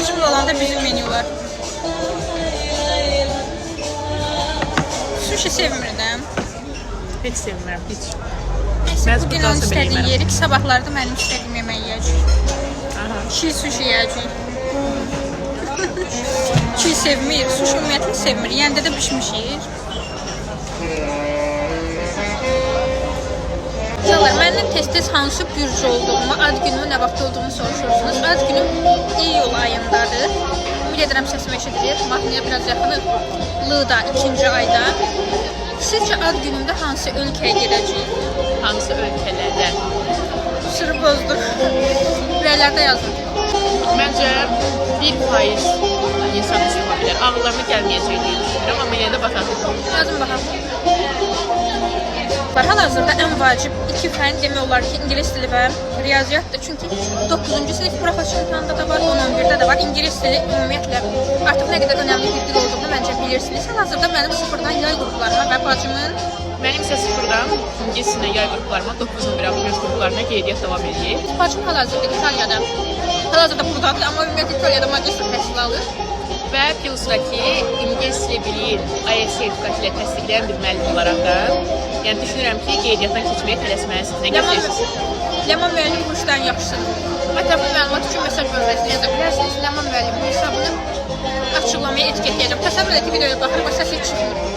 açıq olanda bizim menyular. Sushi sevmirəm. Heç sevmirəm, heç. Neyse, bugün onun istədiyi yerik. Sabahlarda mənim istədiyim yemək yiyəcək. Çiğ sushi yiyəcək. Çiğ sevmir, sushi ümumiyyətlə sevmir. Yəndə də pişmiş yiyir. Canlar, məndən tez-tez hansı bürc olduğumu, ad günümü, nə vaxt olduğumu soruşursunuz. Ad günüm iyul ayındadır. Ümid edirəm səsim eşidilir. Mahnıya biraz yaxınıq. L-da, 2-ci ayda. Sizcə ad günümdə hansı ölkəyə gedəcəyik? Hansı ölkələrdə? Sırrı bozduk. Rəylərdə yazın. Məncə 1% insan istəmə bilər. Ağlarına gəlməyəcək deyə düşünürəm, amma yenə də baxaq. Yazın baxaq. Hal-hazırda ən vacib 2 fən demək olar ki, ingilis dili və riyaziyyatdır. Çünki 9-cu sinif buraxılış imtahanında da var, 10-11-də də var. İngilis dili ümumiyyətlə artıq nə qədər önəmli bir dil olduğunu məncə bilirsiniz. Hal-hazırda mənim sıfırdan yay qruplarıma və bacımın Mənim isə sıfırdan ingilis dilində yay qruplarıma, 9-11 abunəç qruplarına qeydiyyat davam edir. Bacım hal-hazırda İtaliyada. Hal-hazırda buradadır, amma ümumiyyətlə İtaliyada magistr təhsil alır. Və Pilsdakı ingilis dili bilir IELTS sertifikatı ilə təsdiqləyən bir müəllim olaraq da, yəni düşünürəm ki, qeydiyyatdan keçməyə tələsməlisiniz. Nə gözləyirsiniz? Ləman müəllim kursdan yaxşısıdır. Ətraflı məlumat üçün mesaj bölməsində yaza bilərsiniz. Ləman müəllimin hesabını açıqlamaya etiketləyəcəm. Təsəvvür edin ki, videoya baxır, başa heç çıxmır.